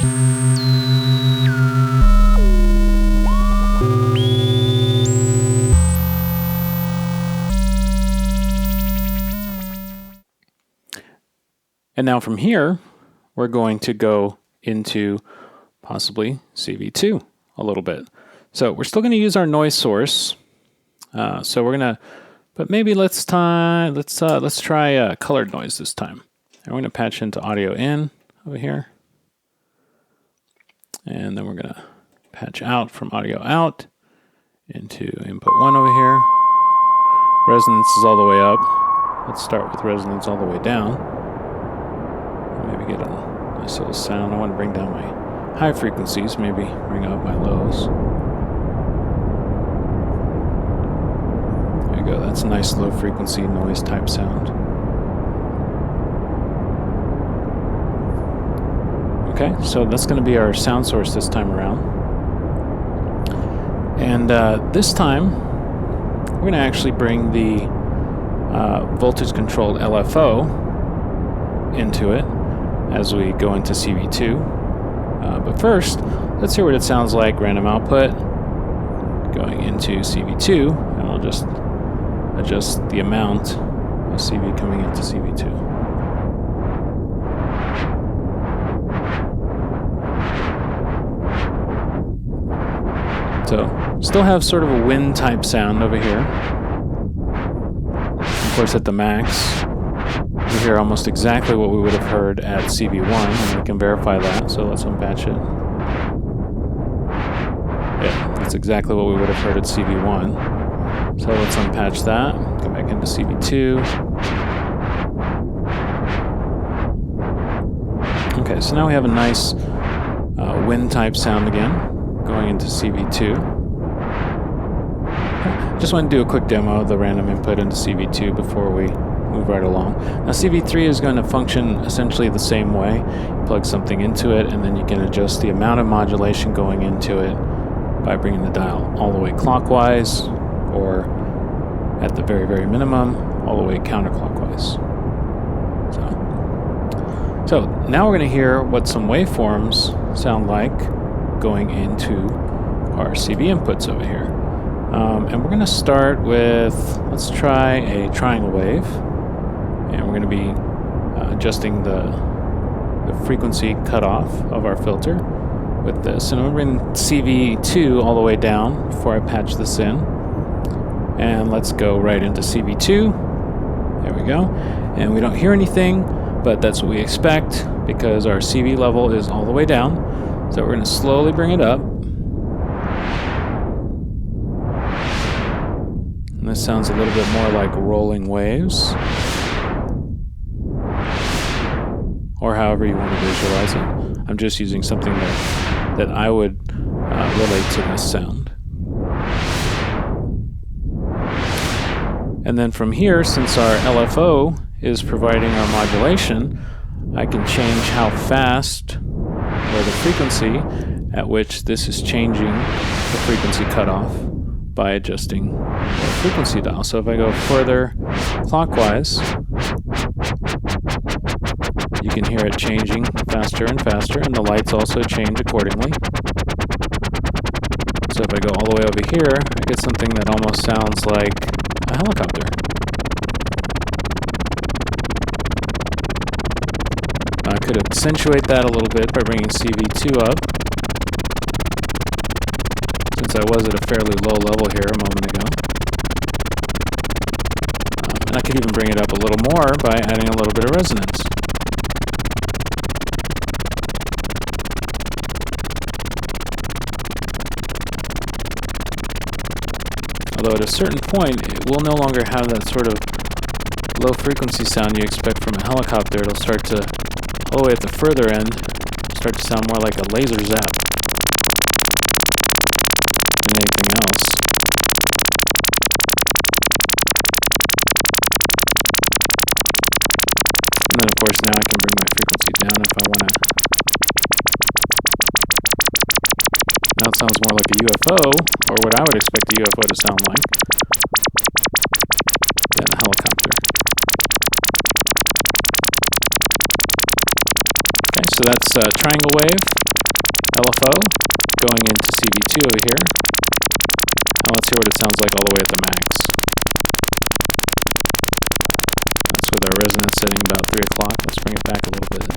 And now from here, we're going to go into possibly CV2 a little bit. So we're still going to use our noise source. So we're going to, but maybe let's try colored noise this time. And we're going to patch into audio in over here. And then we're going to patch out from audio out into input 1 over here. Resonance is all the way up. Let's start with resonance all the way down. Maybe get a nice little sound. I want to bring down my high frequencies, maybe bring up my lows. There you go. That's a nice low frequency noise type sound. Okay, so that's going to be our sound source this time around. And this time, we're going to actually bring the voltage controlled LFO into it as we go into CV2. But first, let's hear what it sounds like, random output, going into CV2, and I'll just adjust the amount of CV coming into CV2. So, still have sort of a wind type sound over here. Of course, at the max, we hear almost exactly what we would have heard at CV1, and we can verify that, so let's unpatch it. Yeah, that's exactly what we would have heard at CV1. So let's unpatch that, come back into CV2. Okay, so now we have a nice wind type sound again, going into CV2. Just want to do a quick demo of the random input into CV2 before we move right along. Now CV3 is going to function essentially the same way. You plug something into it and then you can adjust the amount of modulation going into it by bringing the dial all the way clockwise, or at the very, very minimum, all the way counterclockwise. So now we're going to hear what some waveforms sound like going into our CV inputs over here. And we're going to start with, let's try a triangle wave. And we're going to be adjusting the frequency cutoff of our filter with this. And I'm going to bring CV2 all the way down before I patch this in. And let's go right into CV2. There we go. And we don't hear anything, but that's what we expect because our CV level is all the way down. So we're going to slowly bring it up. And this sounds a little bit more like rolling waves, or however you want to visualize it. I'm just using something that I would relate to this sound. And then from here, since our LFO is providing our modulation, I can change how fast, or the frequency at which this is changing the frequency cutoff by adjusting the frequency dial. So if I go further clockwise, you can hear it changing faster and faster, and the lights also change accordingly. So if I go all the way over here, I get something that almost sounds like a helicopter. I could accentuate that a little bit by bringing CV2 up, since I was at a fairly low level here a moment ago. And I could even bring it up a little more by adding a little bit of resonance. Although at a certain point, it will no longer have that sort of low frequency sound you expect from a helicopter. It'll start to, all the way at the further end, start to sound more like a laser zap than anything else. And then of course now I can bring my frequency down if I want to. Now it sounds more like a UFO, or what I would expect a UFO to sound like, than a helicopter. Okay, so that's triangle wave. LFO going into CV2 over here. Now let's hear what it sounds like all the way at the max. That's with our resonance setting about 3 o'clock. Let's bring it back a little bit.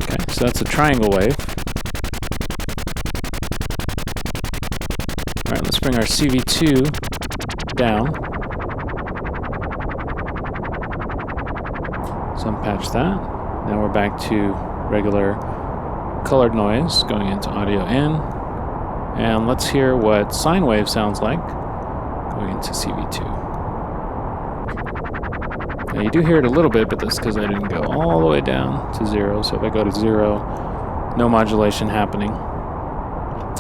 Okay, so that's a triangle wave. All right, let's bring our CV2 down. So unpatch that. Now we're back to regular colored noise going into audio in. And let's hear what sine wave sounds like going into CV2. Now you do hear it a little bit, but that's because I didn't go all the way down to 0. So if I go to 0, no modulation happening.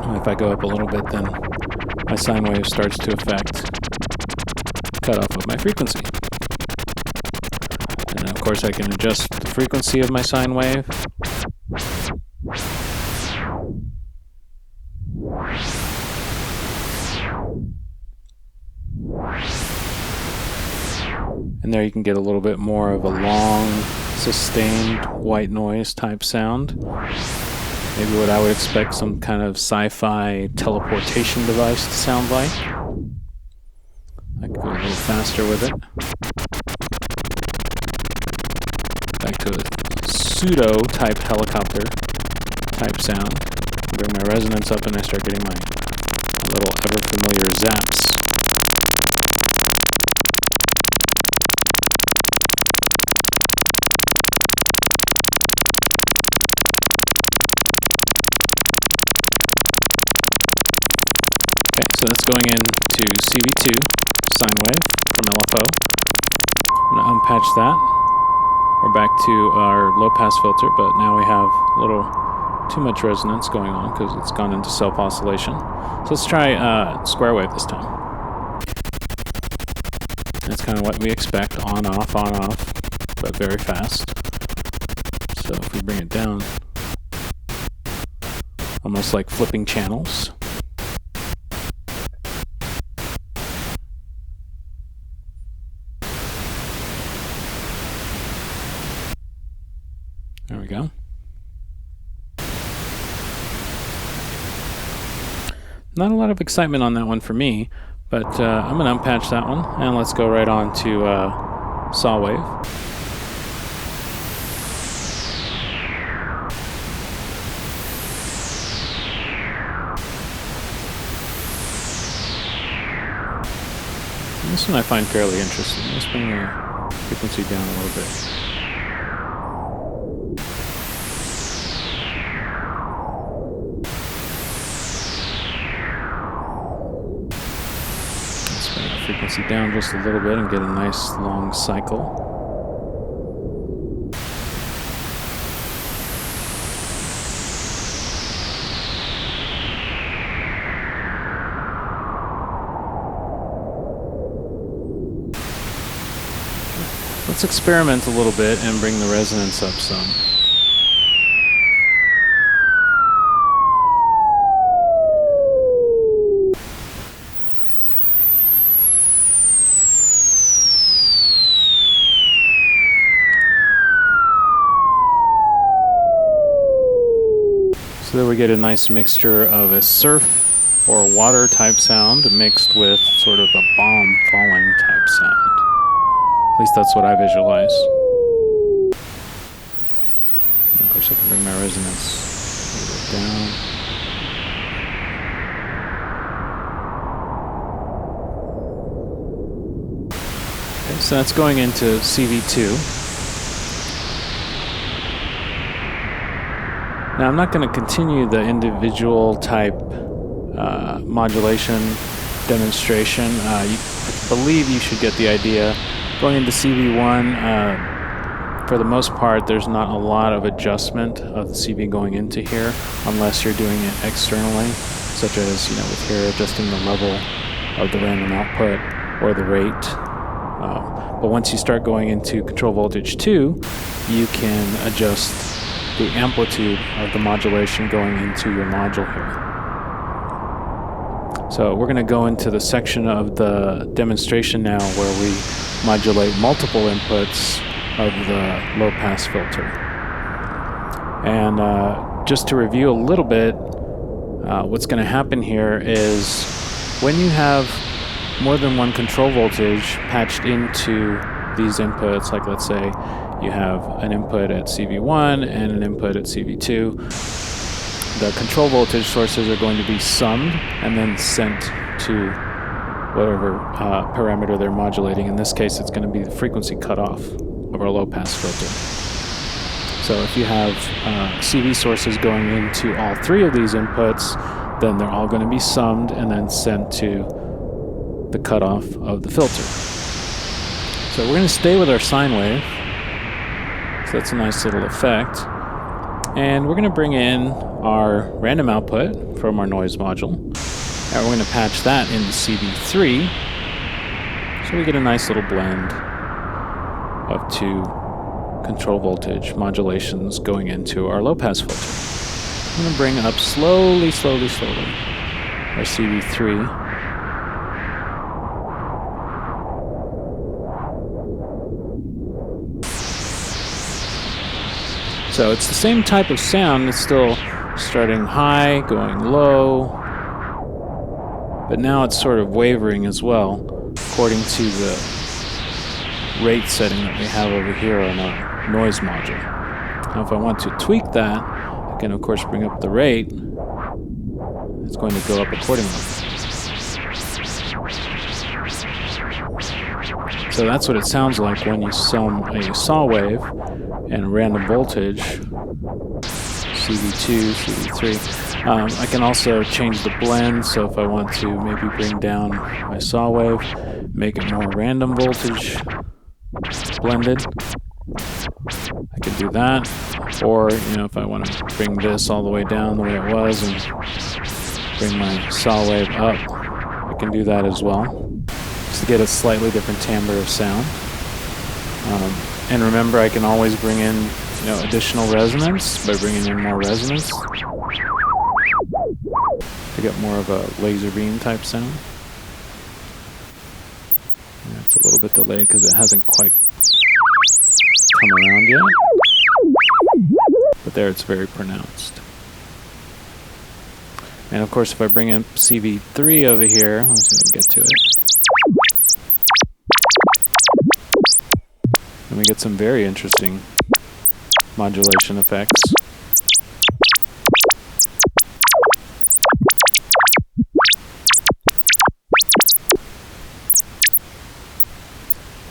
And if I go up a little bit, then my sine wave starts to affect cutoff of my frequency. And of course I can adjust the frequency of my sine wave. And there you can get a little bit more of a long, sustained white noise type sound. Maybe what I would expect some kind of sci-fi teleportation device to sound like. I could go a little faster with it. Back to a pseudo type helicopter type sound. Bring my resonance up and I start getting my little ever familiar zaps. Okay, so that's going into CV2, sine wave from LFO. I'm going to unpatch that. We're back to our low pass filter, but now we have a little too much resonance going on because it's gone into self oscillation. So let's try square wave this time. That's kind of what we expect, on, off, but very fast. So if we bring it down, almost like flipping channels. There we go. Not a lot of excitement on that one for me, but I'm going to unpatch that one, and let's go right on to saw wave. And this one I find fairly interesting. Let's bring the frequency down a little bit. Frequency down just a little bit and get a nice long cycle. Let's experiment a little bit and bring the resonance up some. So there we get a nice mixture of a surf or water type sound mixed with sort of a bomb falling type sound. At least that's what I visualize. And of course I can bring my resonance a little bit down. Okay, so that's going into CV2. Now I'm not going to continue the individual type modulation demonstration. I believe you should get the idea. Going into CV1, for the most part, there's not a lot of adjustment of the CV going into here, unless you're doing it externally, such as with here adjusting the level of the random output or the rate. But once you start going into control voltage 2, you can adjust the amplitude of the modulation going into your module here. So we're going to go into the section of the demonstration now where we modulate multiple inputs of the low-pass filter. And just to review a little bit, what's going to happen here is when you have more than one control voltage patched into these inputs, like let's say you have an input at CV1 and an input at CV2, the control voltage sources are going to be summed and then sent to whatever parameter they're modulating. In this case, it's going to be the frequency cutoff of our low-pass filter. So if you have CV sources going into all three of these inputs, then they're all going to be summed and then sent to the cutoff of the filter. So we're going to stay with our sine wave. So that's a nice little effect. And we're going to bring in our random output from our noise module. And we're going to patch that into CV3. So we get a nice little blend of two control voltage modulations going into our low-pass filter. I'm going to bring up slowly our CV3. So it's the same type of sound. It's still starting high, going low, but now it's sort of wavering as well according to the rate setting that we have over here on our noise module. Now if I want to tweak that, I can of course bring up the rate. It's going to go up accordingly. So that's what it sounds like when you sum a saw wave and a random voltage, CV2, CV3. I can also change the blend, so if I want to maybe bring down my saw wave, make it more random voltage blended, I can do that. Or, you know, if I want to bring this all the way down the way it was and bring my saw wave up, I can do that as well, just to get a slightly different timbre of sound. And remember, I can always bring in, you know, additional resonance by bringing in more resonance to get more of a laser beam type sound. Yeah, it's a little bit delayed because it hasn't quite come around yet, but there it's very pronounced. And of course, if I bring in CV3 over here, let's see if I can get to it. And we get some very interesting modulation effects.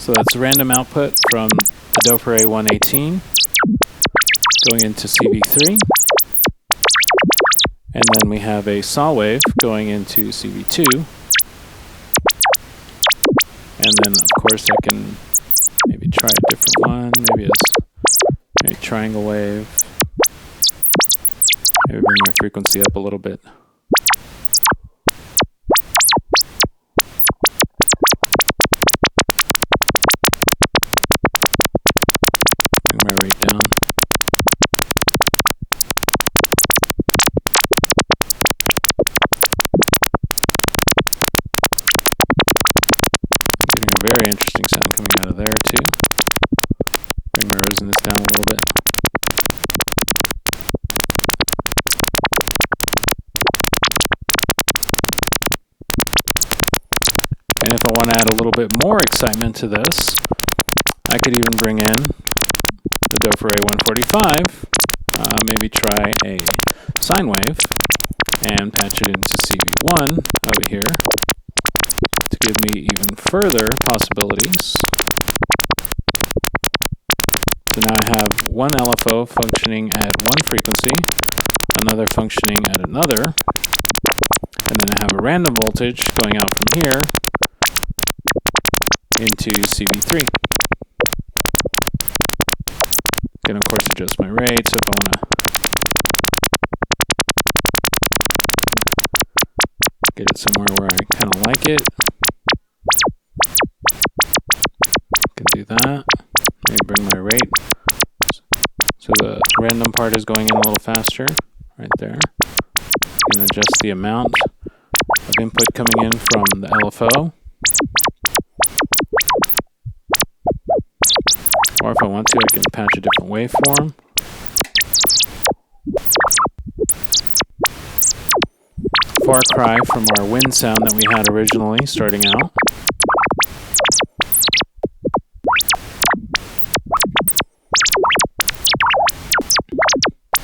So that's random output from the Doepfer A118 going into CV3. And then we have a saw wave going into CV2. And then of course I can maybe try a different one, maybe it's a triangle wave. Maybe bring my frequency up a little bit. Bring my rate down. Getting a very interesting sound coming out of there too. Bring my resonance down a little bit. And if I want to add a little bit more excitement to this, I could even bring in the Doepfer A145, maybe try a sine wave and patch it into CV1 over here to give me even further possibilities. So now I have one LFO functioning at one frequency, another functioning at another, and then I have a random voltage going out from here into CV3. Can of course adjust my rate, so if I want to get it somewhere where I kind of like it, I can do that. Maybe bring my rate so the random part is going in a little faster right there. I can adjust the amount of input coming in from the LFO. Or if I want to, I can patch a different waveform. Far cry from our wind sound that we had originally starting out.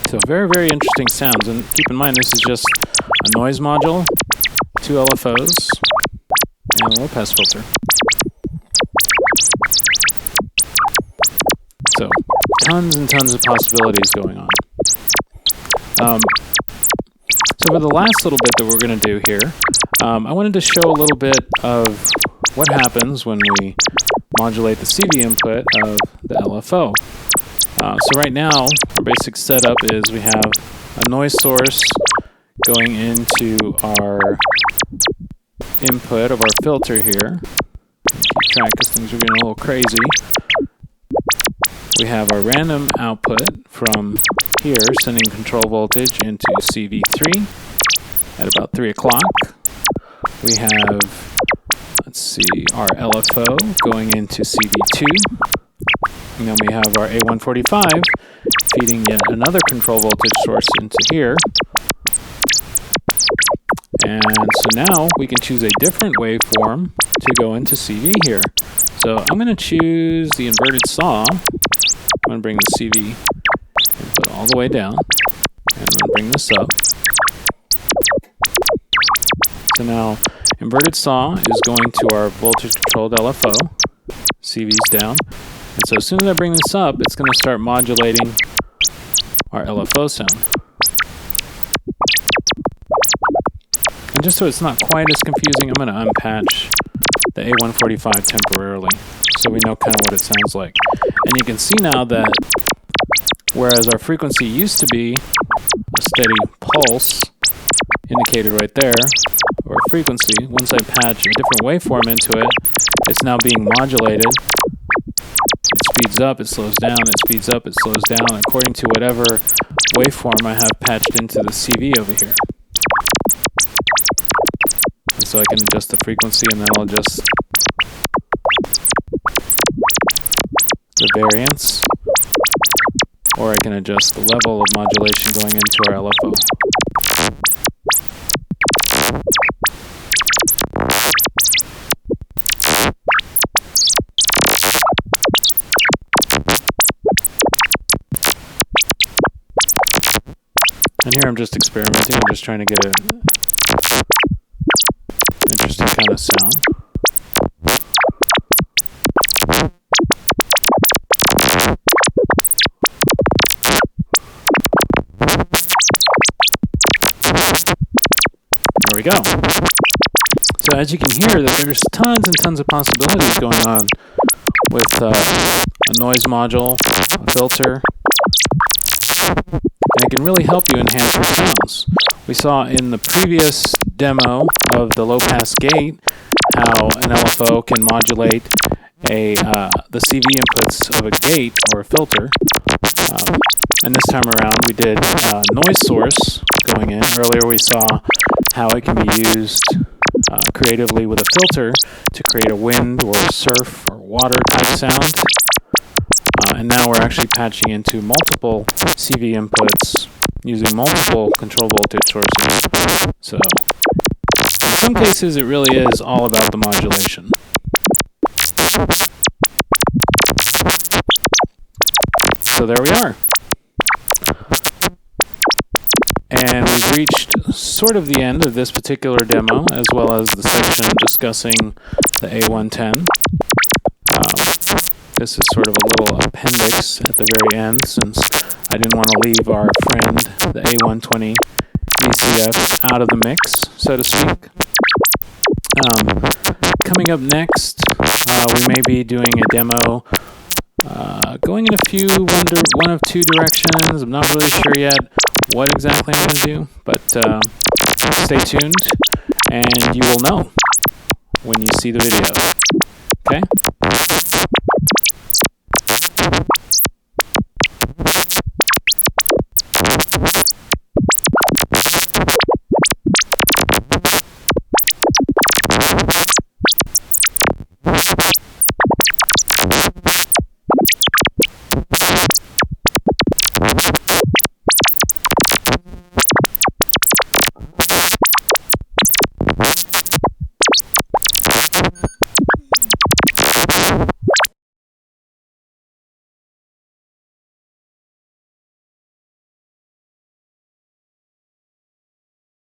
So very, very interesting sounds. And keep in mind, this is just a noise module, 2 LFOs, and a low pass filter. So tons and tons of possibilities going on. So for the last little bit that we're going to do here, I wanted to show a little bit of what happens when we modulate the CV input of the LFO. So right now, our basic setup is we have a noise source going into our input of our filter here. Keep track because things are getting a little crazy. We have our random output from here sending control voltage into CV3 at about 3 o'clock. We have, let's see, our LFO going into CV2. And then we have our A145 feeding yet another control voltage source into here. And so now we can choose a different waveform to go into CV here. So I'm going to choose the inverted saw. I'm going to bring the CV input all the way down. And I'm going to bring this up. So now inverted saw is going to our voltage controlled LFO. CV's down. And so as soon as I bring this up, it's going to start modulating our LFO sound. And just so it's not quite as confusing, I'm going to unpatch the A145 temporarily so we know kind of what it sounds like. And you can see now that whereas our frequency used to be a steady pulse indicated right there, or frequency, once I patch a different waveform into it, it's now being modulated. It speeds up, it slows down, it speeds up, it slows down, according to whatever waveform I have patched into the CV over here. And so I can adjust the frequency and then I'll adjust the variance, or I can adjust the level of modulation going into our LFO. And here I'm just experimenting. I'm just trying to get an interesting kind of sound. There we go. So as you can hear, that there's tons and tons of possibilities going on with a noise module, a filter, and it can really help you enhance your sounds. We saw in the previous demo of the low-pass gate how an LFO can modulate the CV inputs of a gate or a filter. And this time around we did a noise source going in. Earlier we saw how it can be used creatively with a filter to create a wind or surf or water type sound. And now we're actually patching into multiple CV inputs using multiple control voltage sources. So in some cases it really is all about the modulation. So there we are. And we've reached sort of the end of this particular demo, as well as the section discussing the A110. This is sort of a little appendix at the very end, since I didn't want to leave our friend, the A120 VCF, out of the mix, so to speak. Coming up next, we may be doing a demo going in one of two directions. I'm not really sure yet what exactly I'm going to do, but stay tuned and you will know when you see the video. Okay?